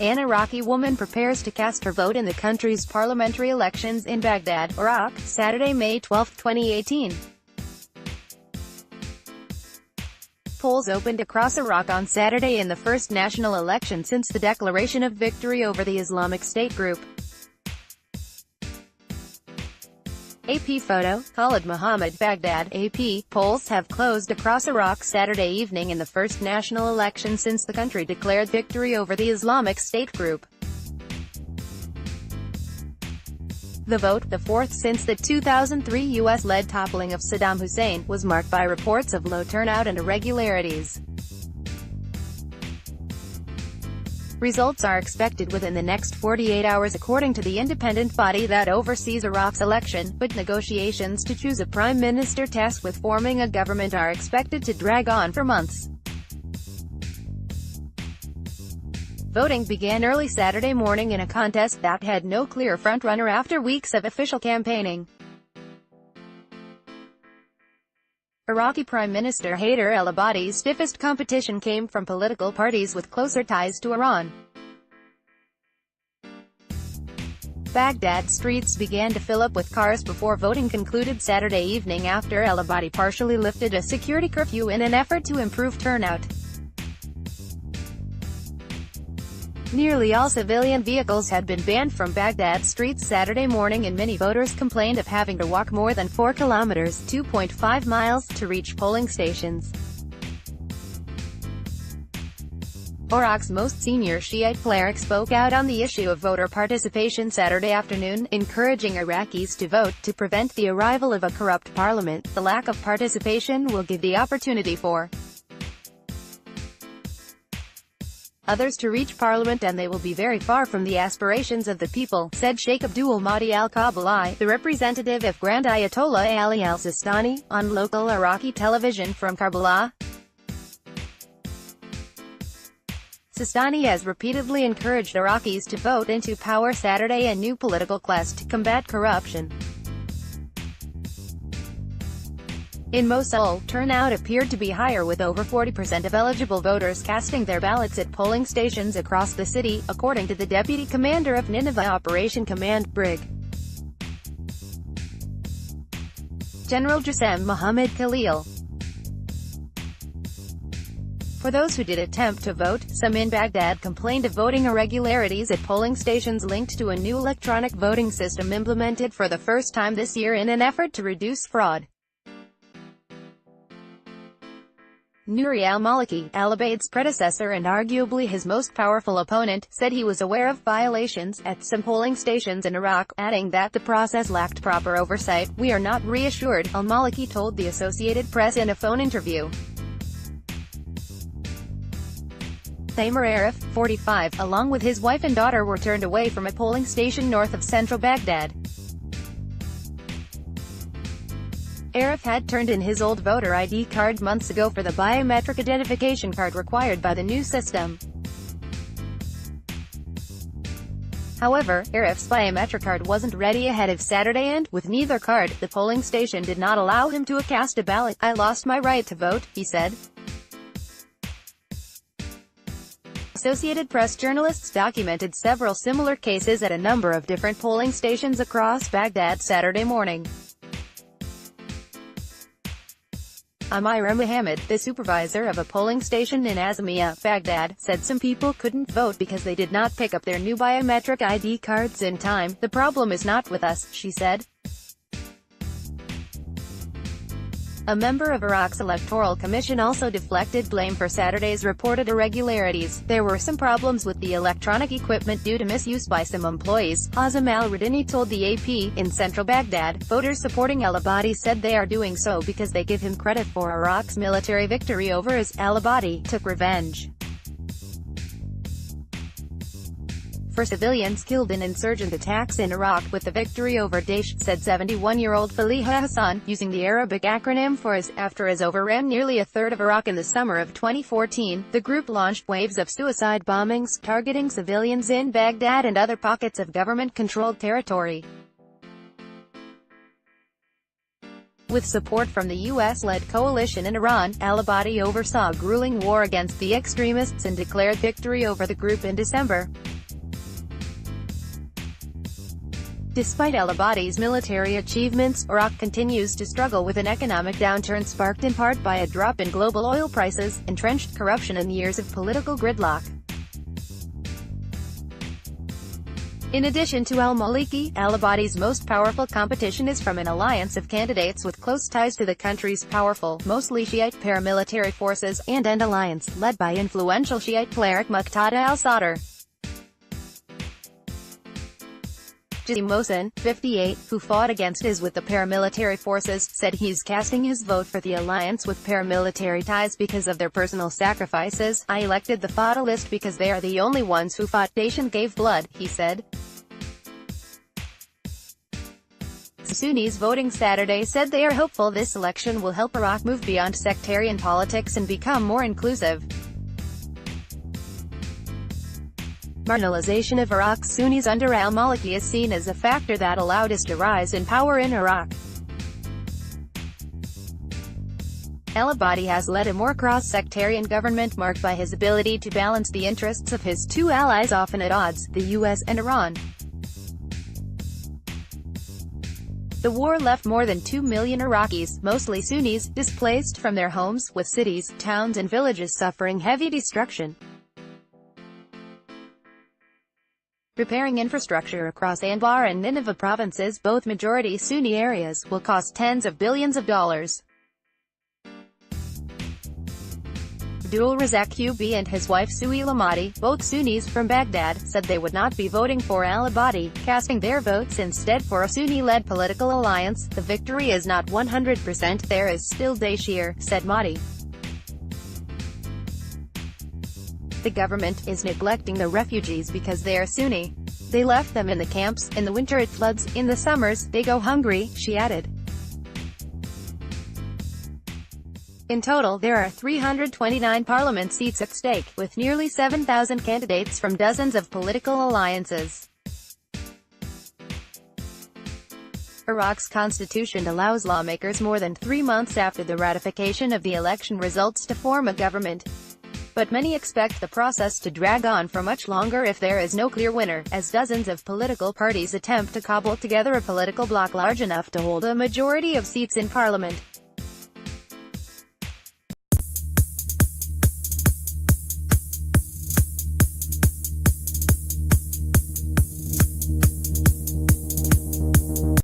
An Iraqi woman prepares to cast her vote in the country's parliamentary elections in Baghdad, Iraq, Saturday, May 12, 2018. Polls opened across Iraq on Saturday in the first national election since the declaration of victory over the Islamic State group. AP photo, Khalid Mohammed, Baghdad, AP. Polls have closed across Iraq Saturday evening in the first national election since the country declared victory over the Islamic State group. The vote, the fourth since the 2003 U.S.-led toppling of Saddam Hussein, was marked by reports of low turnout and irregularities. Results are expected within the next 48 hours according to the independent body that oversees Iraq's election, but negotiations to choose a prime minister tasked with forming a government are expected to drag on for months. Voting began early Saturday morning in a contest that had no clear frontrunner after weeks of official campaigning. Iraqi Prime Minister Haider al-Abadi's stiffest competition came from political parties with closer ties to Iran. Baghdad streets began to fill up with cars before voting concluded Saturday evening after al-Abadi partially lifted a security curfew in an effort to improve turnout. Nearly all civilian vehicles had been banned from Baghdad streets Saturday morning, and many voters complained of having to walk more than 4 kilometers (2.5 miles) to reach polling stations. Iraq's most senior Shiite cleric spoke out on the issue of voter participation Saturday afternoon, encouraging Iraqis to vote to prevent the arrival of a corrupt parliament. The lack of participation will give the opportunity for others to reach parliament, and they will be very far from the aspirations of the people, said Sheikh Abdul Mahdi al-Kabali, the representative of Grand Ayatollah Ali al-Sistani, on local Iraqi television from Karbala. Sistani has repeatedly encouraged Iraqis to vote into power Saturday a new political class to combat corruption. In Mosul, turnout appeared to be higher, with over 40% of eligible voters casting their ballots at polling stations across the city, according to the deputy commander of Nineveh Operation Command, Brig. General Jasem Mohammed Khalil. For those who did attempt to vote, some in Baghdad complained of voting irregularities at polling stations linked to a new electronic voting system implemented for the first time this year in an effort to reduce fraud. Nouri al-Maliki, al-Abadi's predecessor and arguably his most powerful opponent, said he was aware of violations at some polling stations in Iraq, adding that the process lacked proper oversight. "We are not reassured," al-Maliki told the Associated Press in a phone interview. Thamer Arif, 45, along with his wife and daughter were turned away from a polling station north of central Baghdad. Arif had turned in his old voter ID card months ago for the biometric identification card required by the new system. However, Arif's biometric card wasn't ready ahead of Saturday, and, with neither card, the polling station did not allow him to cast a ballot. "I lost my right to vote," he said. Associated Press journalists documented several similar cases at a number of different polling stations across Baghdad Saturday morning. Khalid Mohammed, the supervisor of a polling station in Azamiya, Baghdad, said some people couldn't vote because they did not pick up their new biometric ID cards in time. "The problem is not with us," she said. A member of Iraq's Electoral Commission also deflected blame for Saturday's reported irregularities. "There were some problems with the electronic equipment due to misuse by some employees," Hazem al-Radini told the AP. In central Baghdad, voters supporting al-Abadi said they are doing so because they give him credit for Iraq's military victory over as al-Abadi took revenge for civilians killed in insurgent attacks in Iraq with the victory over Daesh, said 71-year-old Faliha Hassan, using the Arabic acronym for IS. After IS overran nearly a third of Iraq in the summer of 2014, the group launched waves of suicide bombings, targeting civilians in Baghdad and other pockets of government-controlled territory. With support from the U.S.-led coalition in Iran, al-Abadi oversaw a grueling war against the extremists and declared victory over the group in December. Despite al-Abadi's military achievements, Iraq continues to struggle with an economic downturn sparked in part by a drop in global oil prices, entrenched corruption and years of political gridlock. In addition to al-Maliki, al-Abadi's most powerful competition is from an alliance of candidates with close ties to the country's powerful, mostly Shiite paramilitary forces, and an alliance led by influential Shiite cleric Muqtada al-Sadr. Jazim Mohsen, 58, who fought against IS with the paramilitary forces, said he's casting his vote for the alliance with paramilitary ties because of their personal sacrifices. I elected the fatalist because they are the only ones who fought, nation gave blood, he said. Sunnis voting Saturday said they are hopeful this election will help Iraq move beyond sectarian politics and become more inclusive. Marginalization of Iraq's Sunnis under al-Maliki is seen as a factor that allowed IS to rise in power in Iraq. Al-Abadi has led a more cross-sectarian government marked by his ability to balance the interests of his two allies often at odds, the US and Iran. The war left more than 2 million Iraqis, mostly Sunnis, displaced from their homes, with cities, towns and villages suffering heavy destruction. Repairing infrastructure across Anbar and Nineveh provinces, both majority Sunni areas, will cost tens of billions of dollars. Abdul Razak Qb and his wife Suhail Ahmadi, both Sunnis from Baghdad, said they would not be voting for al-Abadi, casting their votes instead for a Sunni-led political alliance. The victory is not 100%, there is still Dashir, said Mahdi. The government is neglecting the refugees because they are Sunni. They left them in the camps, in the winter it floods, in the summers, they go hungry, she added. In total, there are 329 parliament seats at stake, with nearly 7,000 candidates from dozens of political alliances. Iraq's constitution allows lawmakers more than 3 months after the ratification of the election results to form a government. But many expect the process to drag on for much longer if there is no clear winner, as dozens of political parties attempt to cobble together a political bloc large enough to hold a majority of seats in parliament.